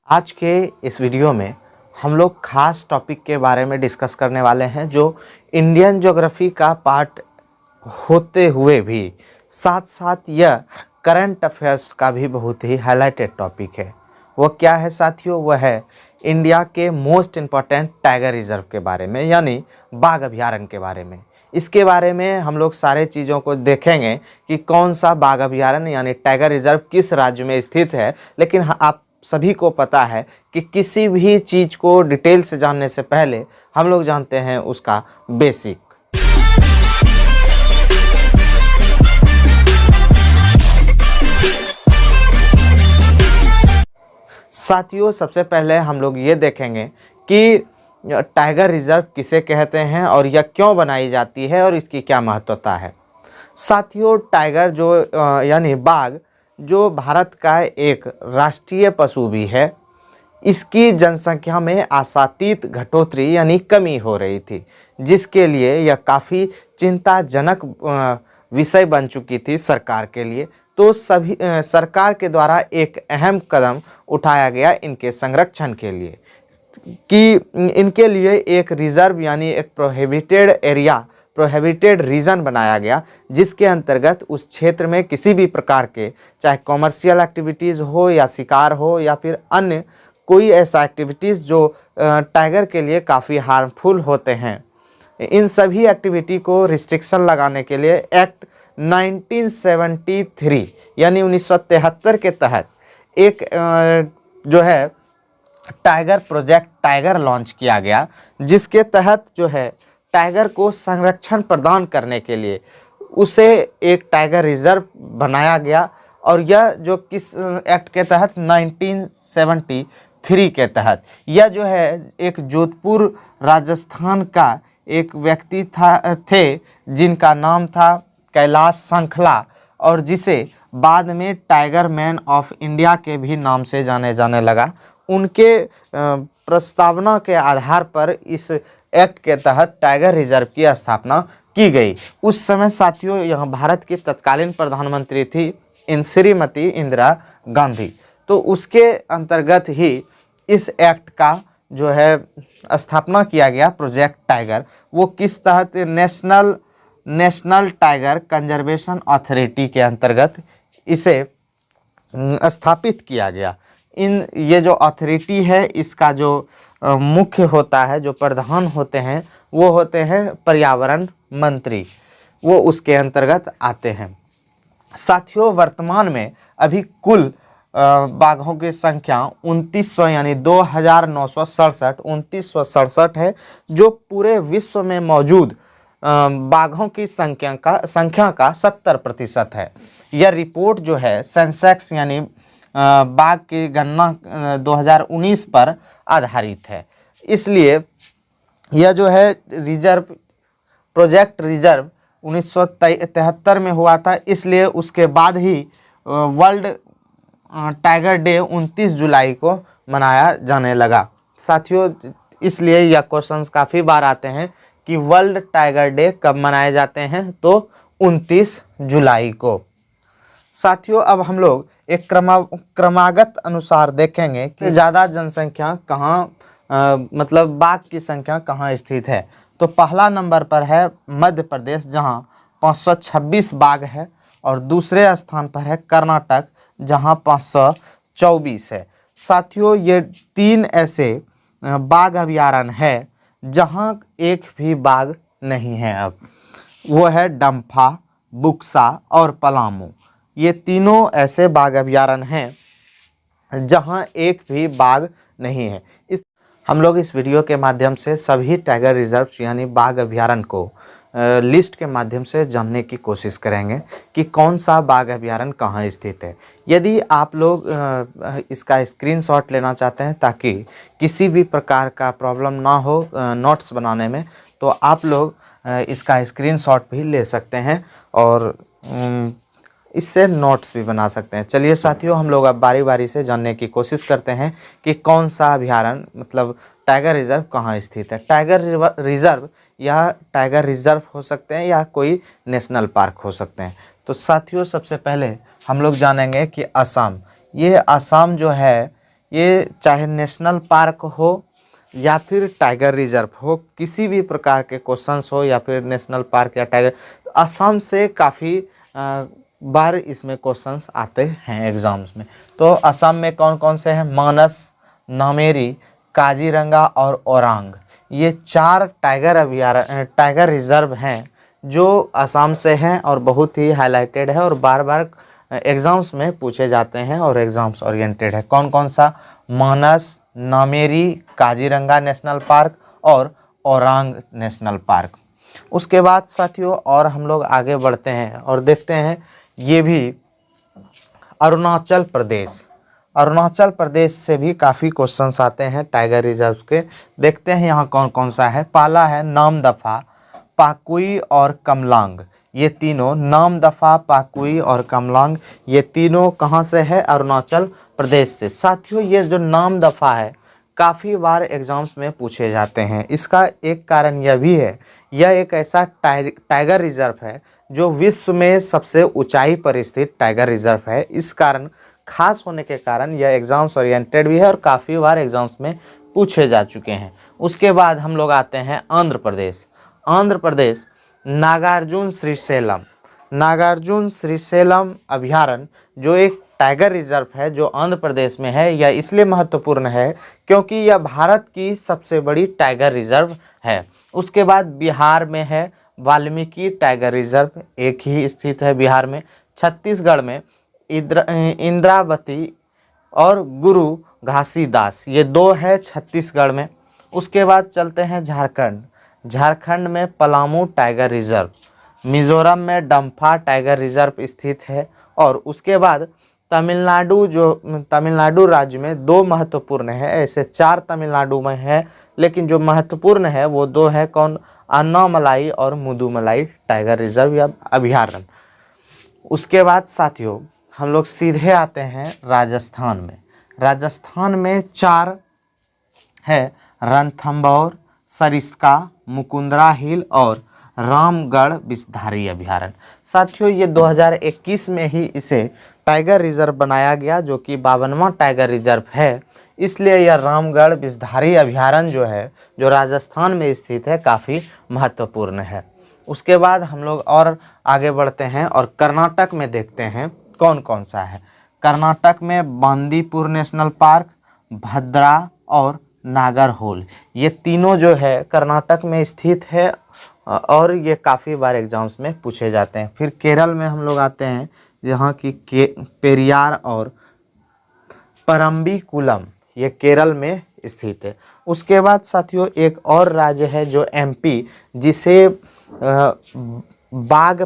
आज के इस वीडियो में हम लोग खास टॉपिक के बारे में डिस्कस करने वाले हैं जो इंडियन ज्योग्राफी का पार्ट होते हुए भी साथ साथ यह करंट अफेयर्स का भी बहुत ही हाईलाइटेड टॉपिक है। वो क्या है साथियों? वह है इंडिया के मोस्ट इम्पॉर्टेंट टाइगर रिजर्व के बारे में, यानी बाघ अभयारण्य के बारे में। इसके बारे में हम लोग सारे चीज़ों को देखेंगे कि कौन सा बाघ अभयारण्य यानी टाइगर रिजर्व किस राज्य में स्थित है। लेकिन आप सभी को पता है कि किसी भी चीज़ को डिटेल से जानने से पहले हम लोग जानते हैं उसका बेसिक। साथियों, सबसे पहले हम लोग ये देखेंगे कि टाइगर रिजर्व किसे कहते हैं और यह क्यों बनाई जाती है और इसकी क्या महत्वता है। साथियों, टाइगर जो यानी बाघ जो भारत का एक राष्ट्रीय पशु भी है, इसकी जनसंख्या में आशातीत घटोतरी यानी कमी हो रही थी, जिसके लिए यह काफ़ी चिंताजनक विषय बन चुकी थी सरकार के लिए। तो सभी सरकार के द्वारा एक अहम कदम उठाया गया इनके संरक्षण के लिए कि इनके लिए एक रिजर्व यानी एक प्रोहिबिटेड एरिया, प्रोहिबिटेड रीजन बनाया गया, जिसके अंतर्गत उस क्षेत्र में किसी भी प्रकार के चाहे कॉमर्शियल एक्टिविटीज़ हो या शिकार हो या फिर अन्य कोई ऐसा एक्टिविटीज़ जो टाइगर के लिए काफ़ी हार्मफुल होते हैं, इन सभी एक्टिविटी को रिस्ट्रिक्शन लगाने के लिए एक्ट 1973 यानी 1973 के तहत एक जो है टाइगर प्रोजेक्ट टाइगर लॉन्च किया गया, जिसके तहत जो है टाइगर को संरक्षण प्रदान करने के लिए उसे एक टाइगर रिजर्व बनाया गया। और यह जो किस एक्ट के तहत 1973 के तहत, यह जो है एक जोधपुर राजस्थान का एक व्यक्ति थे जिनका नाम था कैलाश संखला, और जिसे बाद में टाइगर मैन ऑफ इंडिया के भी नाम से जाने लगा। उनके प्रस्तावना के आधार पर इस एक्ट के तहत टाइगर रिजर्व की स्थापना की गई। उस समय साथियों यहाँ भारत की तत्कालीन प्रधानमंत्री थी श्रीमती इंदिरा गांधी। तो उसके अंतर्गत ही इस एक्ट का जो है स्थापना किया गया प्रोजेक्ट टाइगर। वो किस तहत? नेशनल टाइगर कंजर्वेशन अथॉरिटी के अंतर्गत इसे स्थापित किया गया। ये जो अथॉरिटी है, इसका जो मुख्य होता है, जो प्रधान होते हैं, वो होते हैं पर्यावरण मंत्री, वो उसके अंतर्गत आते हैं। साथियों, वर्तमान में अभी कुल बाघों की संख्या 2900 यानी 2967 है, जो पूरे विश्व में मौजूद बाघों की संख्या का 70% है। यह रिपोर्ट जो है सेंसेक्स यानी बाघ की गणना 2019 पर आधारित है। इसलिए यह जो है रिजर्व प्रोजेक्ट रिजर्व 1973 में हुआ था, इसलिए उसके बाद ही वर्ल्ड टाइगर डे 29 जुलाई को मनाया जाने लगा। साथियों, इसलिए यह क्वेश्चंस काफ़ी बार आते हैं कि वर्ल्ड टाइगर डे कब मनाए जाते हैं, तो 29 जुलाई को। साथियों, अब हम लोग एक क्रमागत अनुसार देखेंगे कि ज़्यादा जनसंख्या कहाँ मतलब बाघ की संख्या कहाँ स्थित है। तो पहला नंबर पर है मध्य प्रदेश, जहाँ 526 बाघ है, और दूसरे स्थान पर है कर्नाटक, जहाँ 524 है। साथियों, ये 3 ऐसे बाघ अभयारण्य है जहाँ एक भी बाघ नहीं है। अब वो है डम्फा, बुक्सा और पलामू। ये तीनों ऐसे बाघ अभयारण्य हैं जहां एक भी बाघ नहीं है। हम लोग इस वीडियो के माध्यम से सभी टाइगर रिजर्व्स यानी बाघ अभयारण्य को लिस्ट के माध्यम से जानने की कोशिश करेंगे कि कौन सा बाघ अभयारण्य कहाँ स्थित है। यदि आप लोग इसका स्क्रीनशॉट लेना चाहते हैं ताकि किसी भी प्रकार का प्रॉब्लम ना हो नोट्स बनाने में, तो आप लोग इसका स्क्रीनशॉट भी ले सकते हैं और इससे नोट्स भी बना सकते हैं। चलिए साथियों, हम लोग अब बारी बारी से जानने की कोशिश करते हैं कि कौन सा अभयारण्य मतलब टाइगर रिजर्व कहाँ स्थित है। टाइगर रिजर्व या टाइगर रिजर्व हो सकते हैं या कोई नेशनल पार्क हो सकते हैं। तो साथियों, सबसे पहले हम लोग जानेंगे कि असम, ये असम जो है ये चाहे नेशनल पार्क हो या फिर टाइगर रिजर्व हो, किसी भी प्रकार के क्वेश्चंस हो या फिर नेशनल पार्क या टाइगर, असम से काफ़ी बार इसमें क्वेश्चंस आते हैं एग्जाम्स में। तो असम में कौन कौन से हैं? मानस, नामेरी, काजीरंगा और ओरांग, ये 4 टाइगर रिजर्व हैं जो असम से हैं और बहुत ही हाईलाइटेड है और बार बार एग्जाम्स में पूछे जाते हैं और एग्जाम्स ओरिएंटेड है। कौन कौन सा? मानस, नामेरी, काजीरंगा नेशनल पार्क और ओरांग नेशनल पार्क। उसके बाद साथियों और हम लोग आगे बढ़ते हैं और देखते हैं ये भी अरुणाचल प्रदेश से भी काफ़ी क्वेश्चंस आते हैं टाइगर रिजर्व के। देखते हैं यहाँ कौन कौन सा है। पहला है नामदफा, पाकुई और कमलांग। ये तीनों नामदफा, पाकुई और कमलांग, ये तीनों कहाँ से है? अरुणाचल प्रदेश से। साथियों ये जो नामदफा है काफ़ी बार एग्जाम्स में पूछे जाते हैं। इसका एक कारण यह भी है, यह एक ऐसा टाइगर रिजर्व है जो विश्व में सबसे ऊंचाई पर स्थित टाइगर रिजर्व है। इस कारण खास होने के कारण यह एग्जाम्स ओरिएंटेड भी है और काफ़ी बार एग्जाम्स में पूछे जा चुके हैं। उसके बाद हम लोग आते हैं आंध्र प्रदेश नागार्जुन श्रीशैलम अभयारण्य जो एक टाइगर रिजर्व है जो आंध्र प्रदेश में है। यह इसलिए महत्वपूर्ण है क्योंकि यह भारत की सबसे बड़ी टाइगर रिजर्व है। उसके बाद बिहार में है वाल्मीकि टाइगर रिजर्व, एक ही स्थित है बिहार में। छत्तीसगढ़ में इंद्रावती और गुरु घासीदास, ये 2 है छत्तीसगढ़ में। उसके बाद चलते हैं झारखंड में पलामू टाइगर रिजर्व, मिजोरम में डम्फा टाइगर रिजर्व स्थित है। और उसके बाद तमिलनाडु राज्य में 2 महत्वपूर्ण है, ऐसे 4 तमिलनाडु में है लेकिन जो महत्वपूर्ण है वो 2 है। कौन? अन्नामलाई और मुदुमलाई टाइगर रिजर्व या अभयारण्य। उसके बाद साथियों हम लोग सीधे आते हैं राजस्थान में 4 है, रणथंभौर, सरिस्का, मुकुंदरा हिल और रामगढ़ विषधारी अभयारण्य। साथियों ये 2021 में ही इसे टाइगर रिजर्व बनाया गया जो कि 52वां टाइगर रिजर्व है। इसलिए यह रामगढ़ विषधारी अभयारण्य जो है जो राजस्थान में स्थित है काफ़ी महत्वपूर्ण है। उसके बाद हम लोग और आगे बढ़ते हैं और कर्नाटक में देखते हैं कौन कौन सा है। कर्नाटक में बांदीपुर नेशनल पार्क, भद्रा और नागरहोल, ये तीनों जो है कर्नाटक में स्थित है और ये काफ़ी बार एग्जाम्स में पूछे जाते हैं। फिर केरल में हम लोग आते हैं जहाँ की पेरियार और परम्बिकुलम, ये केरल में स्थित है। उसके बाद साथियों एक और राज्य है जो एमपी, जिसे बाघ के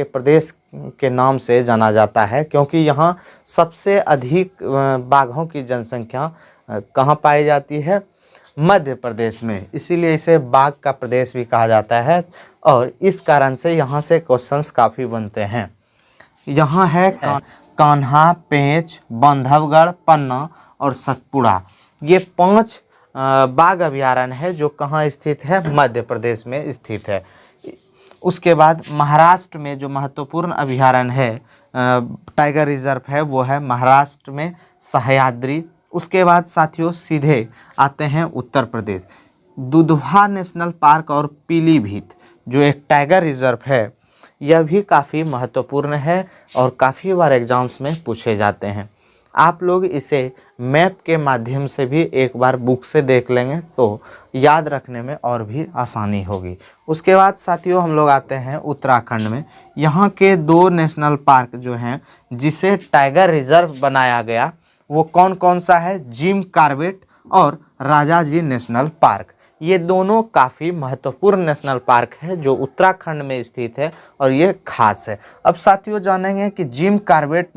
प्रदेश के नाम से जाना जाता है क्योंकि यहाँ सबसे अधिक बाघों की जनसंख्या कहाँ पाई जाती है? मध्य प्रदेश में, इसीलिए इसे बाघ का प्रदेश भी कहा जाता है और इस कारण से यहाँ से क्वेश्चंस काफ़ी बनते हैं। यहाँ है कान्हा, पेंच, बांधवगढ़, पन्ना और सतपुड़ा, ये 5 बाघ अभयारण्य है जो कहाँ स्थित है? मध्य प्रदेश में स्थित है। उसके बाद महाराष्ट्र में जो महत्वपूर्ण अभयारण्य है टाइगर रिजर्व है वो है महाराष्ट्र में सह्याद्री। उसके बाद साथियों सीधे आते हैं उत्तर प्रदेश, दुधवा नेशनल पार्क और पीलीभीत जो एक टाइगर रिजर्व है, यह भी काफ़ी महत्वपूर्ण है और काफ़ी बार एग्जाम्स में पूछे जाते हैं। आप लोग इसे मैप के माध्यम से भी एक बार बुक से देख लेंगे तो याद रखने में और भी आसानी होगी। उसके बाद साथियों हम लोग आते हैं उत्तराखंड में। यहाँ के 2 नेशनल पार्क जो हैं जिसे टाइगर रिजर्व बनाया गया वो कौन कौन सा है? जिम कॉर्बेट और राजाजी नेशनल पार्क, ये दोनों काफ़ी महत्वपूर्ण नेशनल पार्क है जो उत्तराखंड में स्थित है और ये खास है। अब साथियों जानेंगे कि जिम कॉर्बेट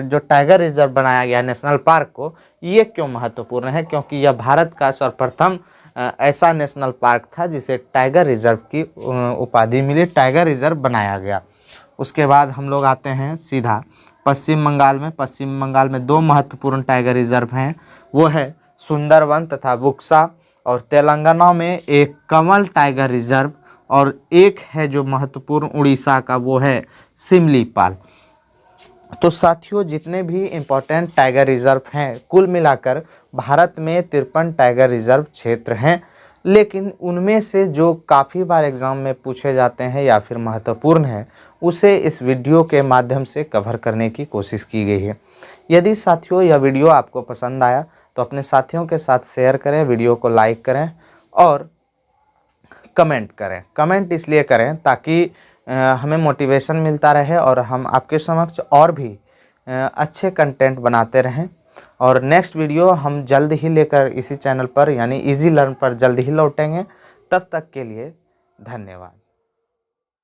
जो टाइगर रिजर्व बनाया गया नेशनल पार्क को, ये क्यों महत्वपूर्ण है? क्योंकि यह भारत का सर्वप्रथम ऐसा नेशनल पार्क था जिसे टाइगर रिजर्व की उपाधि मिली, टाइगर रिजर्व बनाया गया। उसके बाद हम लोग आते हैं सीधा पश्चिम बंगाल में 2 महत्वपूर्ण टाइगर रिजर्व हैं, वो है सुंदरवन तथा बुक्सा। और तेलंगाना में एक कमल टाइगर रिजर्व और एक है जो महत्वपूर्ण उड़ीसा का वो है सिमलीपाल। तो साथियों, जितने भी इम्पोर्टेंट टाइगर रिजर्व हैं, कुल मिलाकर भारत में 53 टाइगर रिजर्व क्षेत्र हैं, लेकिन उनमें से जो काफ़ी बार एग्ज़ाम में पूछे जाते हैं या फिर महत्वपूर्ण है, उसे इस वीडियो के माध्यम से कवर करने की कोशिश की गई है। यदि साथियों यह वीडियो आपको पसंद आया तो अपने साथियों के साथ शेयर करें, वीडियो को लाइक करें और कमेंट करें। कमेंट इसलिए करें ताकि हमें मोटिवेशन मिलता रहे और हम आपके समक्ष और भी अच्छे कंटेंट बनाते रहें। और नेक्स्ट वीडियो हम जल्द ही लेकर इसी चैनल पर यानी इजी लर्न पर जल्द ही लौटेंगे। तब तक के लिए धन्यवाद।